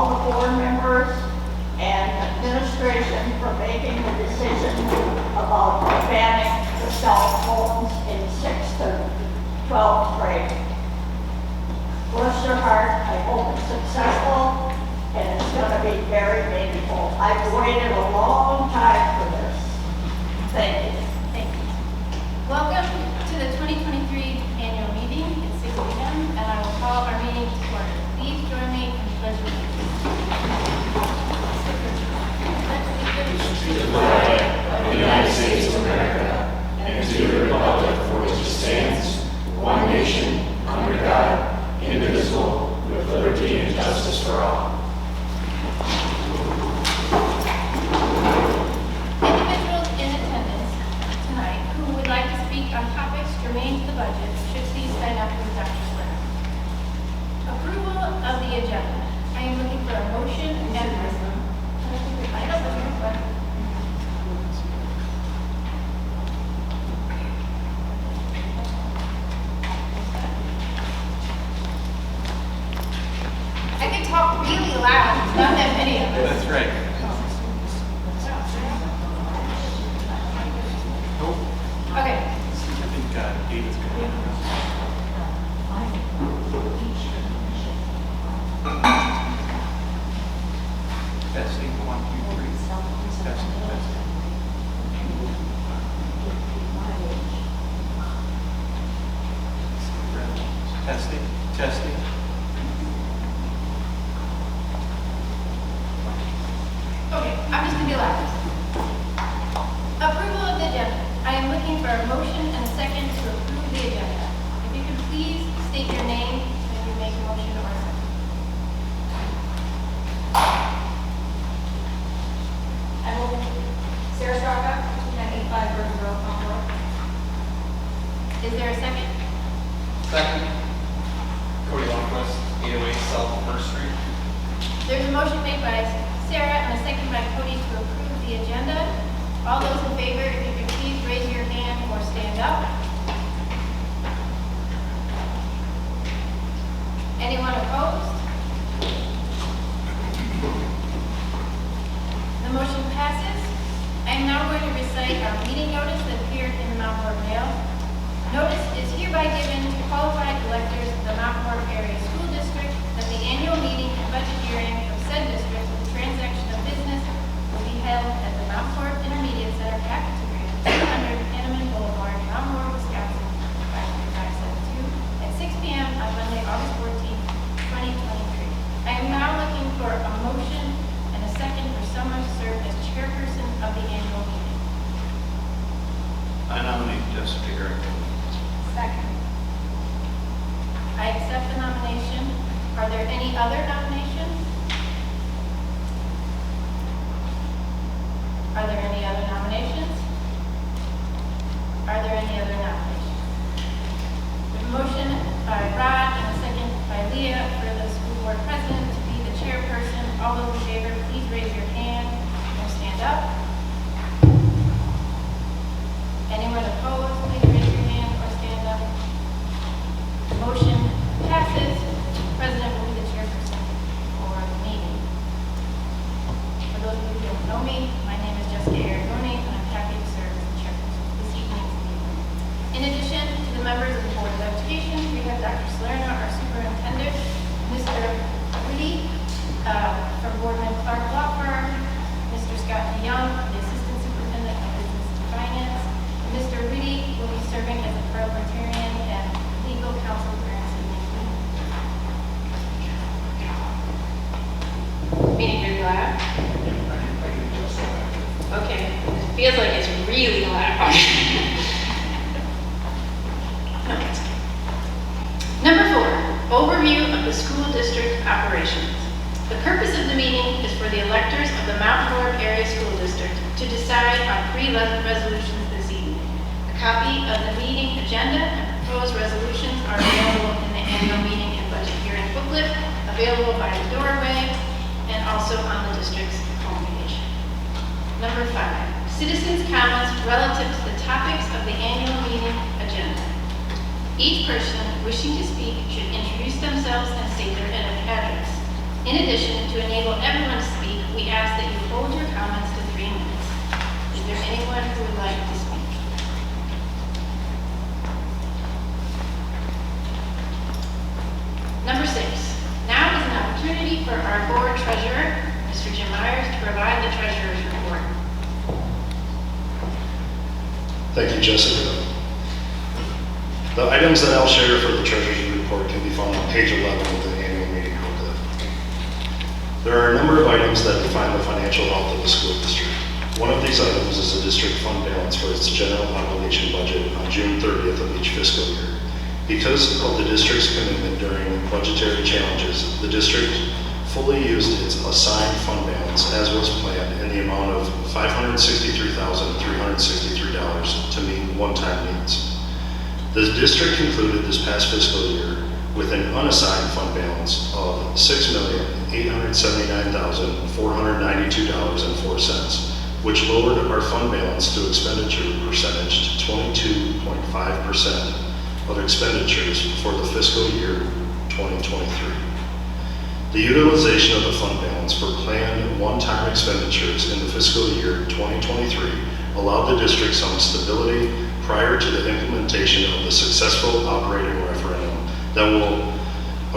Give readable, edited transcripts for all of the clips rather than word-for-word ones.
all the board members and administration for making the decision about banning the cell phones in 6th to 12th grade. Bless your heart, I hope it's successful and it's going to be very meaningful. I've waited a long time for this. Thank you. Thank you. Welcome to the 2023 annual meeting at 6 p.m. and I will call our meeting to order. Please join me in the pledge of allegiance. To the flag of the United States of America and to the republic for which it stands, one nation, under God, indivisible, with liberty and justice for all. Individuals in attendance tonight who would like to speak on topics germane to the budget should please sign up with Dr. Slater. Approval of the agenda. I am looking for a motion and I don't know, but I can talk really loud. Not that many of us. That's right. Okay. I think David's going to Testing, 1, 2, 3. Testing, testing. Testing, testing. Okay, I'm just gonna be loud. Approval of the agenda. I am looking for a motion and a second to approve the agenda. If you can please state your name when you make a motion or a second. I will, Sarah Straka, 285 Burton Road, Concord. Is there a second? Second. Cody Longquist, 808 South First Street. There's a motion made by Sarah and a second by Cody to approve the agenda. All those in favor, if you could please raise your hand or stand up. Anyone opposed? The motion passes. I am now going to recite our meeting notice that appeared in the Mount Horeb Mail. Notice is hereby given to qualified electors of the Mount Horeb Area School District that the annual meeting and budget hearing of said district with the transaction of business will be held at the Mount Horeb Intermediate Center Cafeteria, 200 Hanneman Boulevard, Mount Horeb, Wisconsin, 53572 at 6 p.m. on Monday, August 14th, 2023. I am now looking for a motion and a second for someone to serve as chairperson of the annual meeting. I nominate Jessica Eric. Second. I accept the nomination. Are there any other nominations? Are there any other nominations? Are there any other nominations? There's a motion by Rod and a second by Leah for the school board president to be the chairperson. All those in favor, please raise your hand or stand up. Anyone opposed, please raise your hand or stand up. Motion passes. President will be the chairperson for the meeting. For those of you who don't know me, my name is Jessica Aragoni, and I'm happy to serve as the chairperson for this evening's meeting. In addition to the members of the Board of Education, we have Dr. Salerno, our superintendent, Mr. Rudy from Boardman Clark Law Firm, Mr. Scott DeYoung, the assistant superintendent of business and finance. Mr. Rudy will be serving as a parliamentarian and legal counsel during this evening. Meeting really loud? Okay, it feels like it's really loud. Number 4, overview of the school district operations. The purpose of the meeting is for the electors of the Mount Horeb Area School District to decide on 3 resolutions this evening. A copy of the meeting agenda and proposed resolutions are available in the annual meeting and budget hearing booklet, available by the doorway and also on the district's homepage. Number 5, citizens' comments relative to the topics of the annual meeting agenda. Each person wishing to speak should introduce themselves and state their address. In addition, to enable everyone to speak, we ask that you hold your comments to 3 minutes. Is there anyone who would like to speak? Number 6. Now is an opportunity for our board treasurer, Mr. Jim Myers, to provide the treasurer's report. Thank you, Jessica. The items that I'll share for the treasurer's report can be found on page 11 of the annual meeting booklet. There are a number of items that define the financial health of the school district. One of these items is the district fund balance for its general obligation budget on June 30th of each fiscal year. Because of the district's commitment during budgetary challenges, the district fully used its assigned fund balance as was planned in the amount of $563,363 to meet one-time needs. The district concluded this past fiscal year with an unassigned fund balance of $6,879,492.04, which lowered our fund balance to expenditure percentage to 22.5% of expenditures for the fiscal year 2023. The utilization of the fund balance for planned one-time expenditures in the fiscal year 2023 allowed the district some stability prior to the implementation of the successful operating referendum that will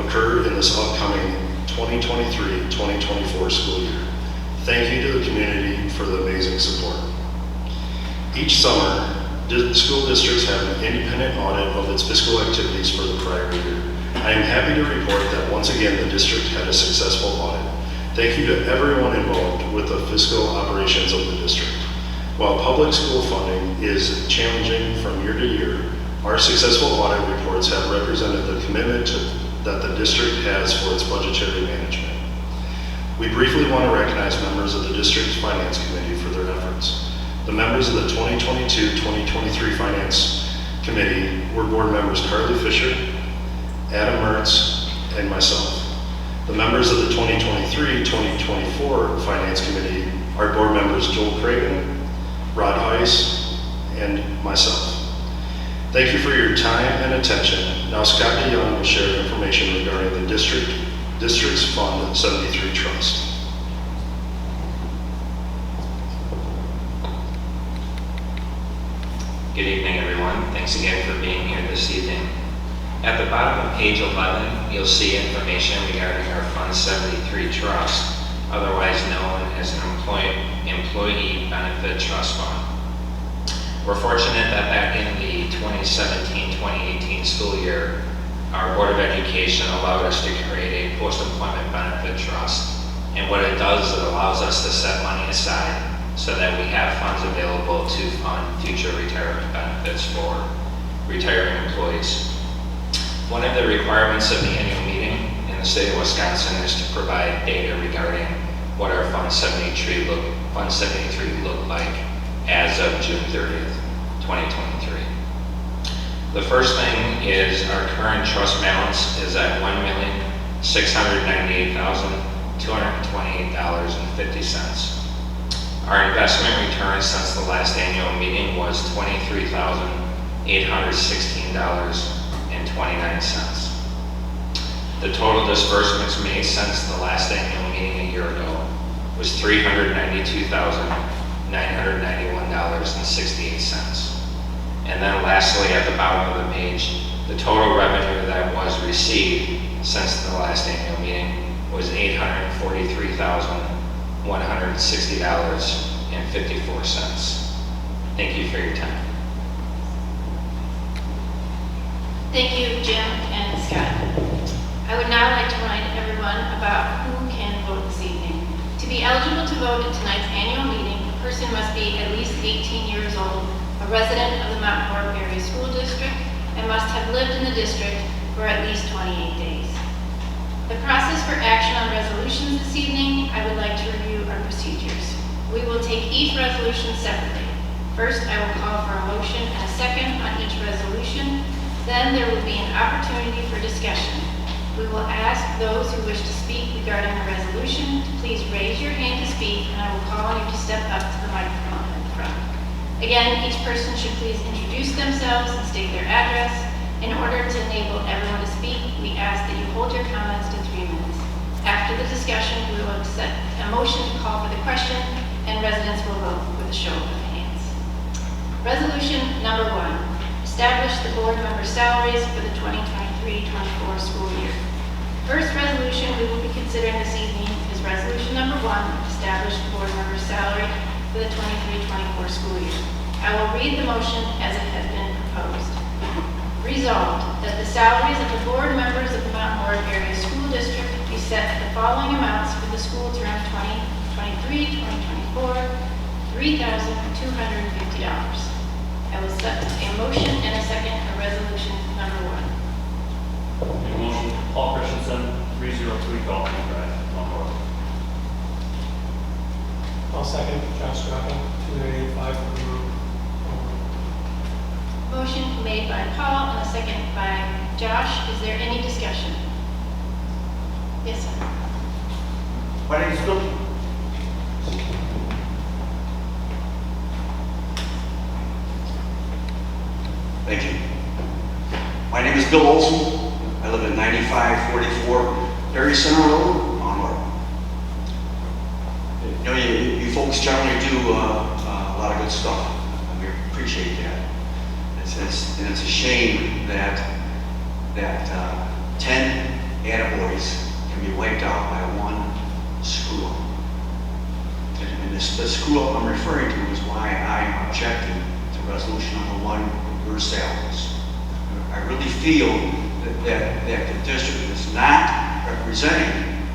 occur in this upcoming 2023-2024 school year. Thank you to the community for the amazing support. Each summer, school districts have an independent audit of its fiscal activities for the prior year. I am happy to report that once again the district had a successful audit. Thank you to everyone involved with the fiscal operations of the district. While public school funding is challenging from year to year, our successful audit reports have represented the commitment that the district has for its budgetary management. We briefly want to recognize members of the district's finance committee for their efforts. The members of the 2022-2023 Finance Committee were board members Carly Fisher, Adam Mertz, and myself. The members of the 2023-2024 Finance Committee are board members Joel Craven, Rod Heiss, and myself. Thank you for your time and attention. Now Scott DeYoung will share information regarding the district's Fund 73 Trust. Good evening, everyone. Thanks again for being here this evening. At the bottom of page 11, you'll see information regarding our Fund 73 Trust, otherwise known as an Employee Benefit Trust Fund. We're fortunate that back in the 2017-2018 school year, our Board of Education allowed us to create a post-employment benefit trust. And what it does is it allows us to set money aside so that we have funds available to fund future retirement benefits for retiring employees. One of the requirements of the annual meeting in the state of Wisconsin is to provide data regarding what our Fund 73 looked like as of June 30th, 2023. The first thing is our current trust balance is at $1,698,228.50. Our investment return since the last annual meeting was $23,816.29. The total disbursements made since the last annual meeting a year ago was $392,991.68. And then lastly, at the bottom of the page, the total revenue that was received since the last annual meeting was $843,160.54. Thank you for your time. Thank you, Jim and Scott. I would now like to remind everyone about who can vote this evening. To be eligible to vote at tonight's annual meeting, a person must be at least 18 years old, a resident of the Mount Horeb Area School District, and must have lived in the district for at least 28 days. The process for action on resolutions this evening, I would like to review our procedures. We will take each resolution separately. First, I will call for a motion and a second on each resolution. Then there will be an opportunity for discussion. We will ask those who wish to speak regarding a resolution to please raise your hand to speak, and I will call on you to step up to the microphone in the front. Again, each person should please introduce themselves and state their address. In order to enable everyone to speak, we ask that you hold your comments to 3 minutes. After the discussion, we will accept a motion to call for the question, and residents will vote with a show of hands. Resolution number 1, establish the board member salaries for the 2023-24 school year. First resolution we will be considering this evening is resolution number 1, establish the board member salary for the 23-24 school year. I will read the motion as it has been proposed. Resolved that the salaries of the board members of the Mount Horeb Area School District be set at the following amounts for the school term 2023-2024, $3,250. I will set a motion and a second for resolution number 1. Make a motion, Paul Christensen, 303 Dolphin Drive, Mount Horeb. I'll second Josh Straka, 2985 River Road. Motion made by Paul and a second by Josh. Is there any discussion? Yes, sir. My name is Bill. Thank you. My name is Bill Olson. I live at 9544 Perry Center Road, Mount Horeb. You know, you folks generally do a lot of good stuff. We appreciate that. And it's a shame that 10 attaboys can be wiped out by one screw up. And the screw up I'm referring to is why I'm objecting to resolution number 1, your salaries. I really feel that the district is not representing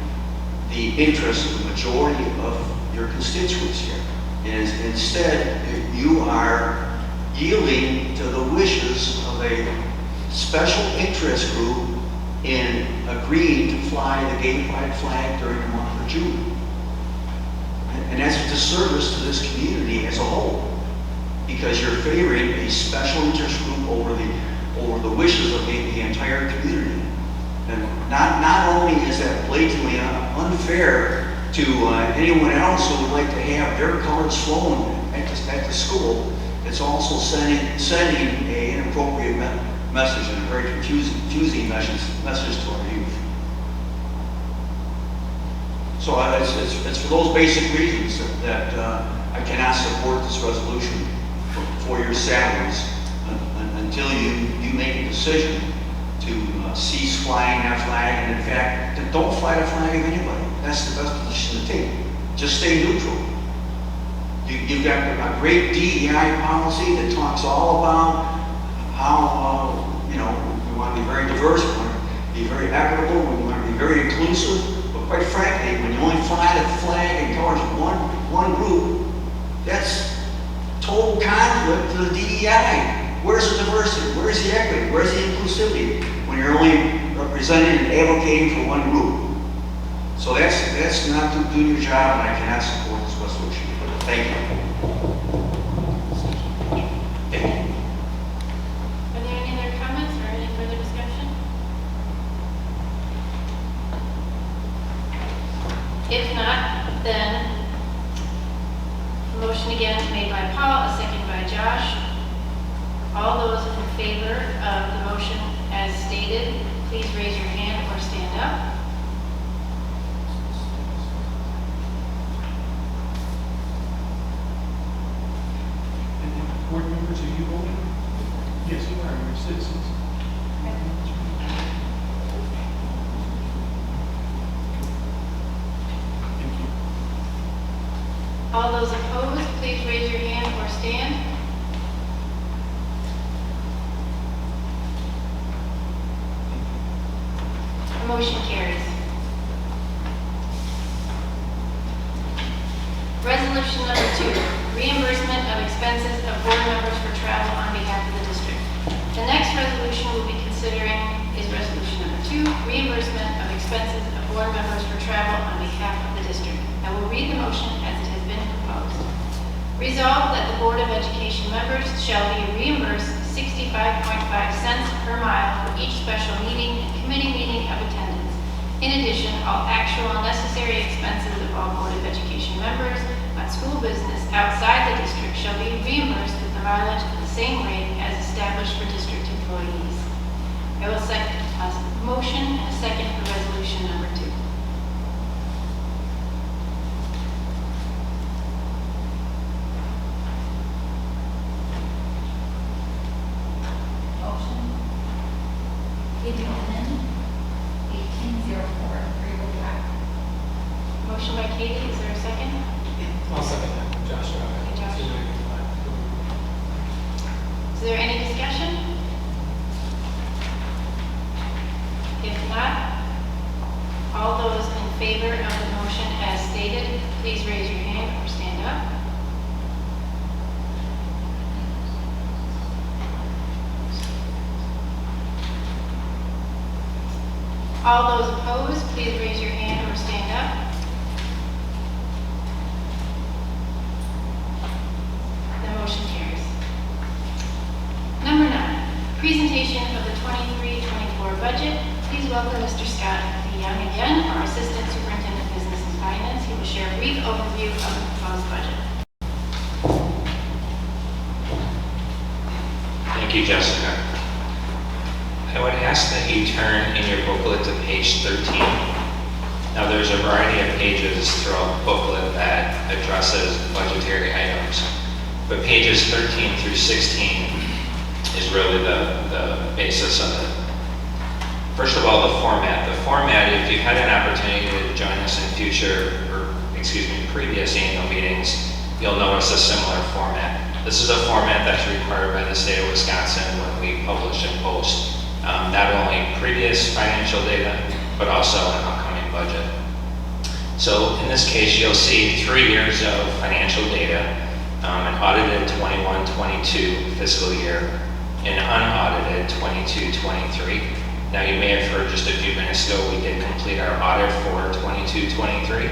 the interests of the majority of your constituents here. And instead, you are yielding to the wishes of a special interest group in agreeing to fly the gay pride flag during the month of June. And that's a disservice to this community as a whole, because you're favoring a special interest group over the wishes of the entire community. And not only is that blatantly unfair to anyone else who would like to have their colors flown at the school, it's also sending an inappropriate message and a very confusing message to our youth. So it's for those basic reasons that I cannot support this resolution for your salaries until you make a decision to cease flying that flag, and in fact, don't fly the flag of anybody. That's the best position to take. Just stay neutral. You've got a great DEI policy that talks all about how, we want to be very diverse, we want to be very equitable, we want to be very inclusive. But quite frankly, when you only fly the flag and colors one group, that's total conflict to the DEI. Where's the diversity? Where's the equity? Where's the inclusivity when you're only representing and advocating for one group? So that's not doing your job, and I cannot support this resolution. Thank you. Thank you. Are there any other comments or any further discussion? If not, then a motion again made by Paul, a second by Josh. All those in favor of the motion as stated, please raise your hand or stand up. Board members, are you voting? Yes, you are. You're citizens. Thank you. All those opposed, please raise your hand or stand. The motion carries. Resolution number 2, reimbursement of expenses of board members for travel on behalf of the district. The next resolution we'll be considering is resolution number 2, reimbursement of expenses of board members for travel on behalf of the district. I will read the motion as it has been proposed. Resolved that the Board of Education members shall be reimbursed 65.5 cents per mile for each special meeting and committee meeting of attendance. In addition, all actual and necessary expenses of all Board of Education members on school business outside the district shall be reimbursed with the mileage at the same rate as established for district employees. I will second a motion and a second for resolution number 2. Motion by Katie, is there a second? I'll second that. Josh Straka, Okay, Josh. 295. Is there any discussion? If not, all those in favor of the motion as stated, please raise your hand or stand up. All those opposed, please raise your hand or stand up. The motion carries. Number 9, presentation of the 23-24 budget. Please welcome Mr. Scott DeYoung again, our Assistant Superintendent of Business and Finance. He will share a brief overview of the proposed budget. Thank you, Jessica. I would ask that you turn in your booklet to page 13. Now, there's a variety of pages throughout the booklet that addresses budgetary items, but pages 13 through 16 is really the basis of it. First of all, the format. The format, if you've had an opportunity to join us in previous annual meetings, you'll notice a similar format. This is a format that's required by the state of Wisconsin when we publish and post not only previous financial data, but also an upcoming budget. So in this case, you'll see 3 years of financial data, an audited 21-22 fiscal year, and unaudited 22-23. Now, you may have heard just a few minutes ago, we did complete our audit for 22-23,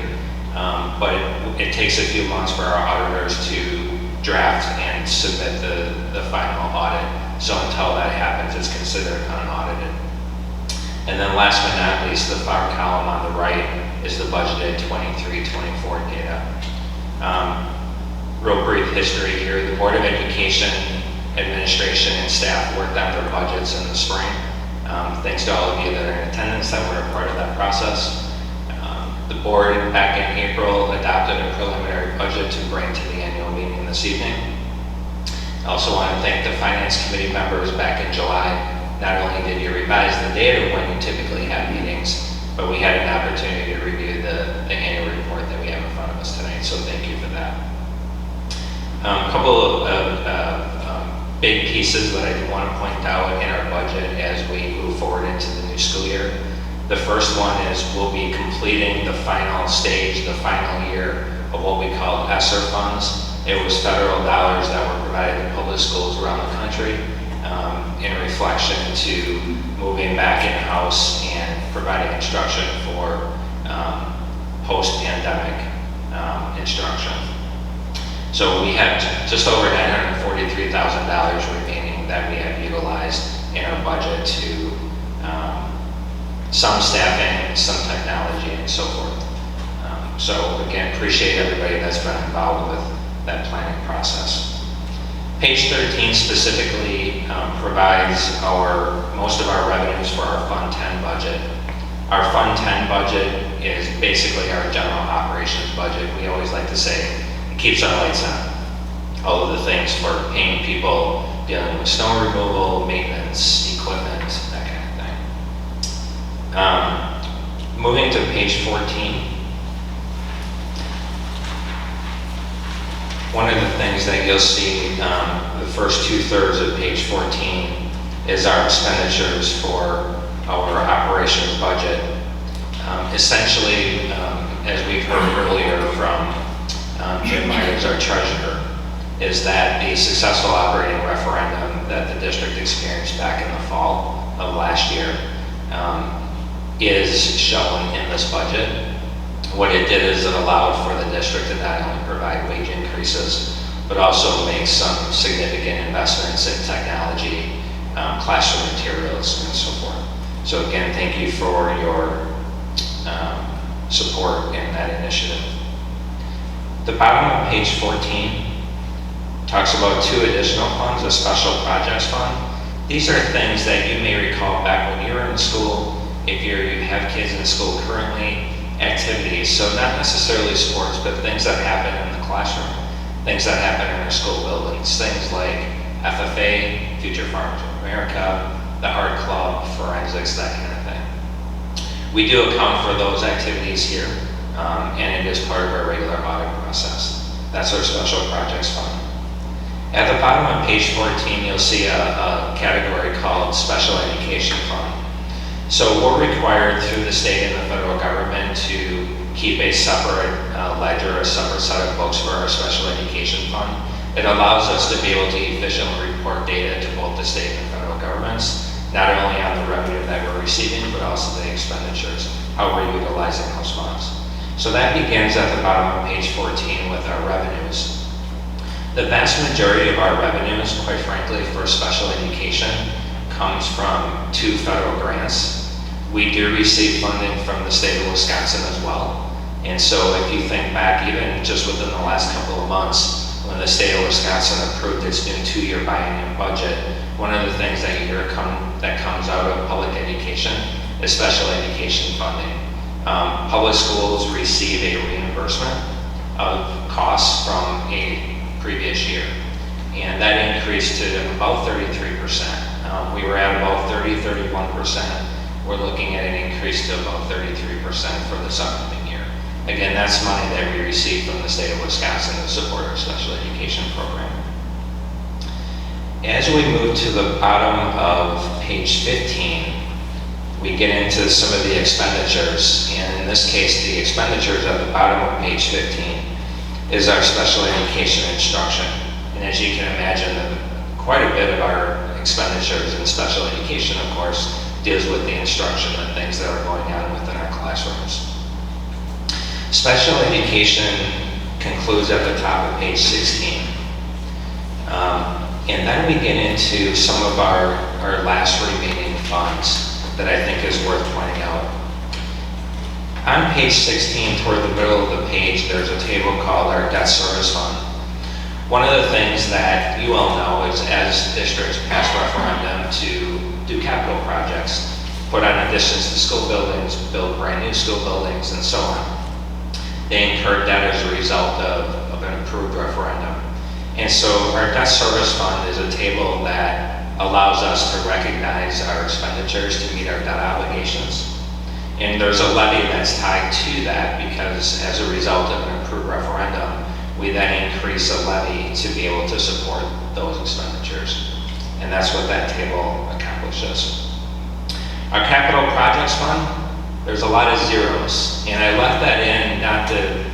but it takes a few months for our auditors to draft and submit the final audit. So until that happens, it's considered unaudited. And then last but not least, the far column on the right is the budgeted 23-24 data. Real brief history here. The Board of Education, Administration, and staff worked on their budgets in the spring. Thanks to all of you that are in attendance that were a part of that process. The board back in April adopted a preliminary budget to bring to the annual meeting this evening. I also want to thank the Finance Committee members back in July. Not only did you revise the data when you typically have meetings, but we had an opportunity to review the annual report that we have in front of us tonight, so thank you for that. A couple of big pieces that I want to point out in our budget as we move forward into the new school year. The first one is we'll be completing the final stage, the final year of what we call ESSER funds. It was federal dollars that were provided to public schools around the country in reflection to moving back in-house and providing instruction for post-pandemic instruction. So we have just over $943,000 remaining that we have utilized in our budget to some staffing, some technology, and so forth. So again, appreciate everybody that's been involved with that planning process. Page 13 specifically provides most of our revenues for our Fund 10 budget. Our Fund 10 budget is basically our general operations budget. We always like to say it keeps our lights on. All of the things for paying people, dealing with snow removal, maintenance, equipment, that kind of thing. Moving to page 14. One of the things that you'll see, the first 2/3 of page 14 is our expenditures for our operations budget. Essentially, as we've heard earlier from Jim Myers, our treasurer, is that the successful operating referendum that the district experienced back in the fall of last year is shown in this budget. What it did is it allowed for the district to not only provide wage increases, but also make some significant investments in technology, classroom materials, and so forth. So again, thank you for your support in that initiative. The bottom of page 14 talks about 2 additional funds, a special projects fund. These are things that you may recall back when you were in school, if you have kids in school currently, activities, so not necessarily sports, but things that happen in the classroom, things that happen in our school buildings, things like FFA, Future Farmers of America, the Art Club, forensics, that kind of thing. We do account for those activities here. and it is part of our regular audit process. That's our special projects fund. At the bottom of page 14, you'll see a category called Special Education Fund. So we're required through the state and the federal government to keep a separate ledger, a separate set of books for our special education fund. It allows us to be able to efficiently report data to both the state and federal governments, not only on the revenue that we're receiving, but also the expenditures, how we're utilizing those funds. So that begins at the bottom of page 14 with our revenues. The vast majority of our revenues, quite frankly, for special education comes from 2 federal grants. We do receive funding from the state of Wisconsin as well. And so if you think back even just within the last couple of months, when the state of Wisconsin approved its new 2-year biennium budget, one of the things that you hear that comes out of public education is special education funding. Public schools receive a reimbursement of costs from a previous year, and that increased to about 33%. We were at about 31%. We're looking at an increase to about 33% for this upcoming year. Again, that's money that we receive from the state of Wisconsin to support our special education program. As we move to the bottom of page 15, we get into some of the expenditures, and in this case, the expenditures at the bottom of page 15 is our special education instruction. And as you can imagine, quite a bit of our expenditures in special education, of course, deals with the instruction and things that are going on within our classrooms. Special education concludes at the top of page 16. And then we get into some of our last remaining funds that I think is worth pointing out. On page 16, toward the middle of the page, there's a table called our debt service fund. One of the things that you all know is as districts pass referendum to do capital projects, put on additions to school buildings, build brand new school buildings, and so on, they incur debt as a result of an approved referendum. And so our debt service fund is a table that allows us to recognize our expenditures to meet our debt obligations. And there's a levy that's tied to that because as a result of an approved referendum, we then increase a levy to be able to support those expenditures. And that's what that table accomplishes. Our capital projects fund, there's a lot of zeros. And I left that in not to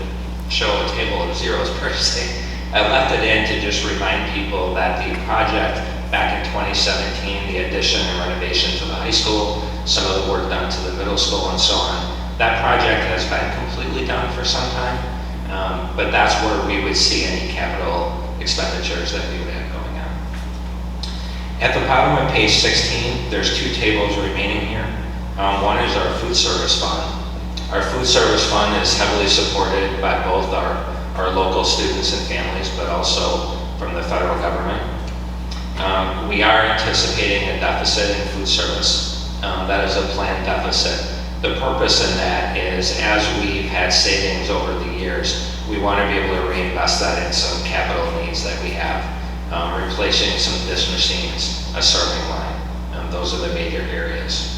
show a table of zeros per se. I left it in to just remind people that the project back in 2017, the addition and renovation to the high school, some of the work done to the middle school and so on, that project has been completely done for some time, but that's where we would see any capital expenditures that we would have going on. At the bottom of page 16, there's 2 tables remaining here. One is our food service fund. Our food service fund is heavily supported by both our local students and families, but also from the federal government. We are anticipating a deficit in food service. That is a planned deficit. The purpose in that is as we've had savings over the years, we want to be able to reinvest that in some capital needs that we have, replacing some dish machines, a serving line. Those are the major areas.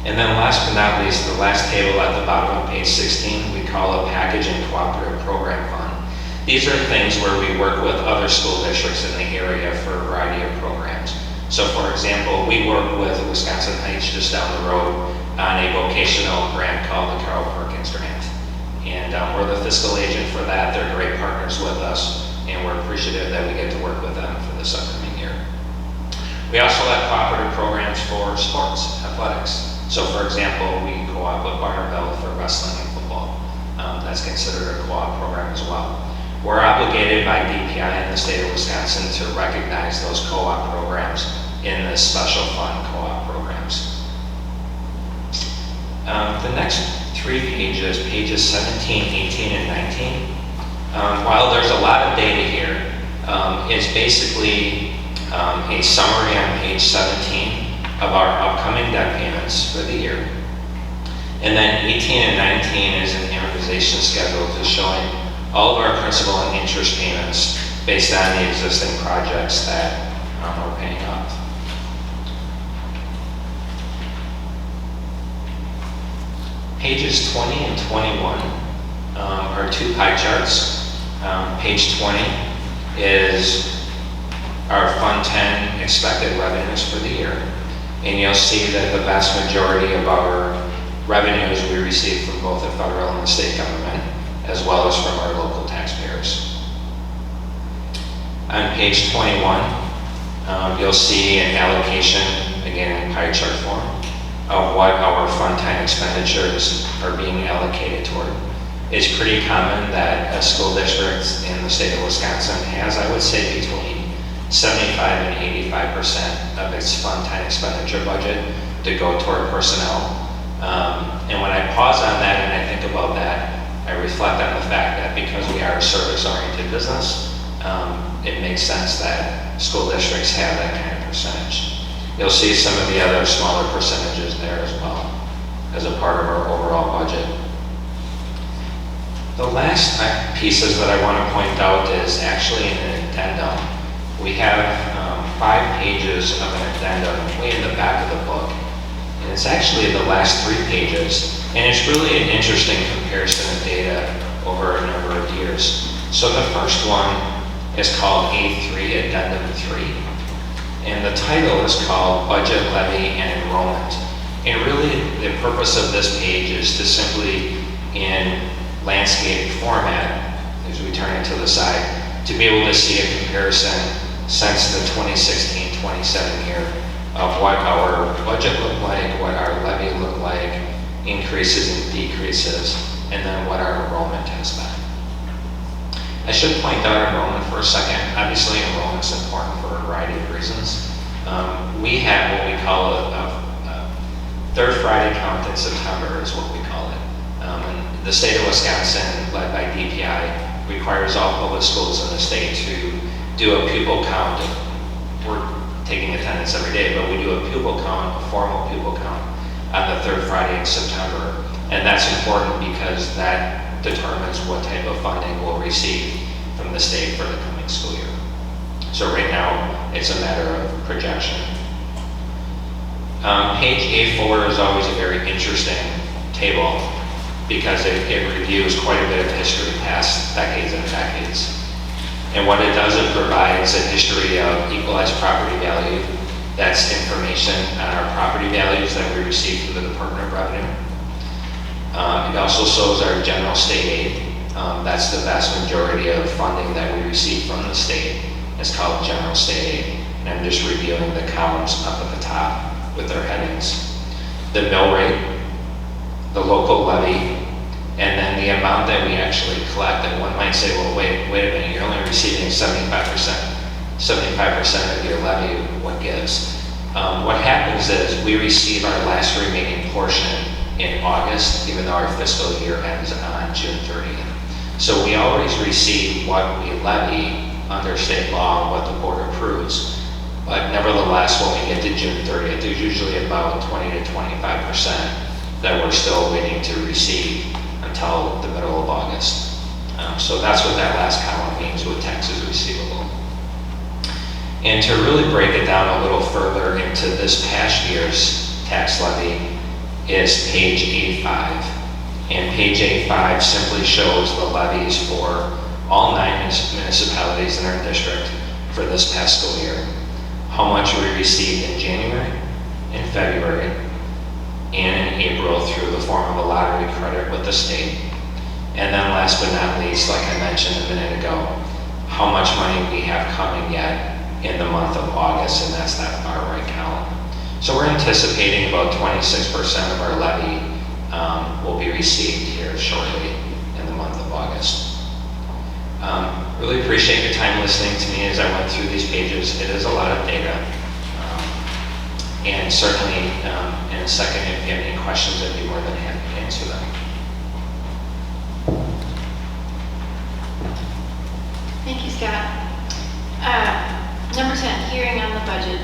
And then last but not least, the last table at the bottom of page 16, we call a package and cooperative program fund. These are things where we work with other school districts in the area for a variety of programs. So for example, we work with Wisconsin Heights just down the road on a vocational grant called the Carl Perkins Grant. And we're the fiscal agent for that. They're great partners with us, and we're appreciative that we get to work with them for this upcoming year. We also have cooperative programs for sports, athletics. So for example, we co-op with Barnardville for wrestling and football. That's considered a co-op program as well. We're obligated by DPI in the state of Wisconsin to recognize those co-op programs in the special fund co-op programs. The next 3 pages, pages 17, 18, and 19, while there's a lot of data here, it's basically a summary on page 17 of our upcoming debt payments for the year. And then 18 and 19 is an amortization schedule just showing all of our principal and interest payments based on the existing projects that we're paying off. Pages 20 and 21 are two pie charts. Page 20 is our Fund 10 expected revenues for the year. And you'll see that the vast majority of our revenues we receive from both the federal and the state government, as well as from our local taxpayers. On page 21, you'll see an allocation, again in pie chart form, of what our Fund 10 expenditures are being allocated toward. It's pretty common that a school district in the state of Wisconsin has, I would say, between 75 and 85% of its Fund 10 expenditure budget to go toward personnel. And when I pause on that and I think about that, I reflect on the fact that because we are a service-oriented business, it makes sense that school districts have that kind of percentage. You'll see some of the other smaller percentages there as well as a part of our overall budget. The last pieces that I want to point out is actually an addendum. We have 5 pages of an addendum way in the back of the book. And it's actually the last 3 pages. And it's really an interesting comparison of data over a number of years. So the first one is called A3, Addendum 3. And the title is called Budget, Levy, and Enrollment. And really the purpose of this page is to simply, in landscape format, as we turn it to the side, to be able to see a comparison since the 2016-27 year of what our budget looked like, what our levy looked like, increases and decreases, and then what our enrollment has been. I should point out enrollment for a second. Obviously, enrollment is important for a variety of reasons. We have what we call a third Friday count in September is what we call it. And the state of Wisconsin, led by DPI, requires all public schools in the state to do a pupil count. We're taking attendance every day, but we do a pupil count, a formal pupil count, on the third Friday in September. And that's important because that determines what type of funding we'll receive from the state for the coming school year. So right now, it's a matter of projection. Page A4 is always a very interesting table because it reviews quite a bit of history past decades and decades. And what it does, it provides a history of equalized property value. That's information on our property values that we receive from the Department of Revenue. It also shows our general state aid. That's the vast majority of funding that we receive from the state. It's called general state aid. And I'm just reviewing the columns up at the top with their headings. The mill rate, the local levy, and then the amount that we actually collect. And one might say, well, wait a minute, you're only receiving 75% of your levy, what gives? What happens is we receive our last remaining portion in August, even though our fiscal year ends on June 30th. So we always receive what we levy under state law, what the board approves. But nevertheless, when we get to June 30th, there's usually about 20 to 25% that we're still waiting to receive until the middle of August. So that's what that last column means with taxes receivable. And to really break it down a little further into this past year's tax levy is page A5. And page A5 simply shows the levies for all 9 municipalities in our district for this past school year. How much we received in January, in February, and in April through the form of a lottery credit with the state. And then last but not least, like I mentioned a minute ago, how much money we have coming yet in the month of August, and that's that far right column. So we're anticipating about 26% of our levy will be received here shortly in the month of August. Really appreciate your time listening to me as I went through these pages. It is a lot of data. And certainly in a second, if you have any questions, I'd be more than happy to answer them. Thank you, Scott. Number 10, hearing on the budget.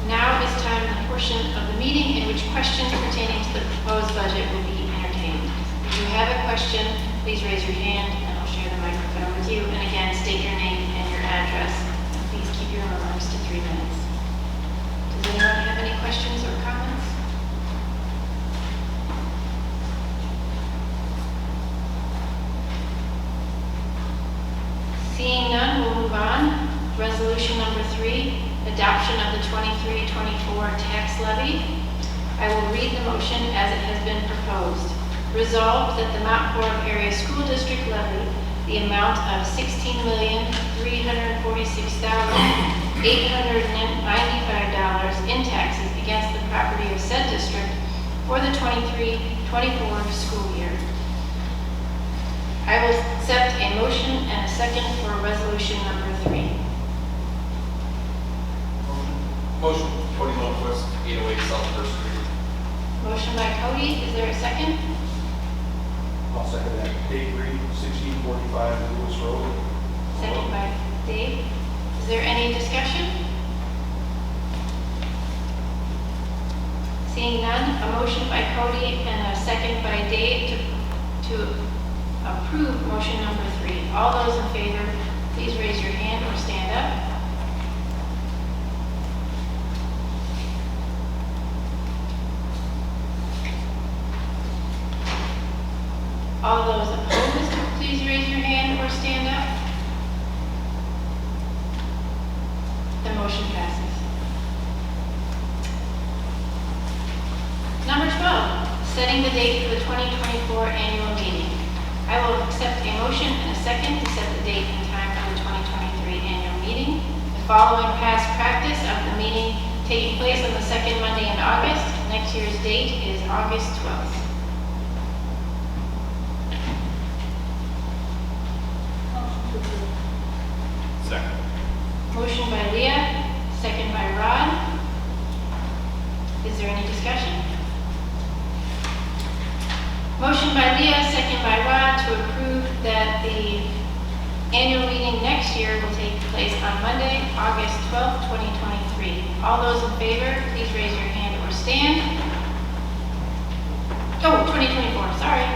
Now is time in the portion of the meeting in which questions pertaining to the proposed budget will be entertained. If you have a question, please raise your hand and I'll share the microphone with you. And again, state your name and your address. And please keep your remarks to 3 minutes. Does anyone have any questions or comments? Resolution number 3, adoption of the 23-24 tax levy. I will read the motion as it has been proposed. Resolved that the Mount Horeb Area School District levy the amount of $16,346,895 in taxes against the property of said district for the 23-24 school year. I will accept a motion and a second for resolution number 3. Motion. Cody Lundquist, 808 South First Street. Motion by Cody, is there a second? I'll second that. Dave Reed, 1645 Lewis Road. Second by Dave. Is there any discussion? Seeing none, a motion by Cody and a second by Dave to approve motion number 3. All those in favor, please raise your hand or stand up. All those opposed, please raise your hand or stand up. The motion passes. Number 12, setting the date for the 2024 annual meeting. I will accept a motion and a second to set the date and time for the 2023 annual meeting. The following past practice of the meeting taking place on the second Monday in August. Next year's date is August 12th. Second. Motion by Leah, second by Rod. Is there any discussion? Motion by Leah, second by Rod to approve that the annual meeting next year will take place on Monday, August 12th, 2023. All those in favor, please raise your hand or stand. Oh, 2024, sorry.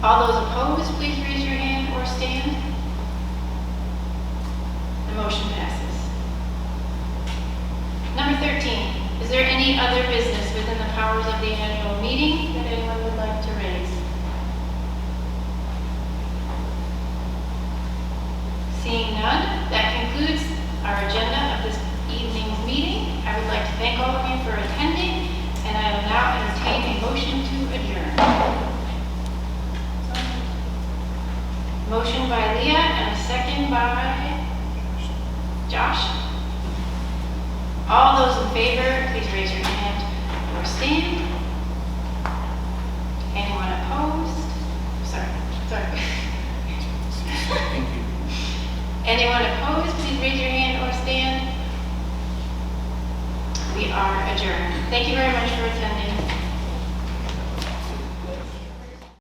All those opposed, please raise your hand or stand. The motion passes. Number 13, is there any other business within the powers of the annual meeting that anyone would like to raise? Seeing none, that concludes our agenda of this evening's meeting. I would like to thank all of you for attending, and I will now entertain a motion to adjourn. Motion by Leah and a second by Josh. All those in favor, please raise your hand or stand. Anyone opposed? Sorry. Anyone opposed, please raise your hand or stand. We are adjourned. Thank you very much for attending.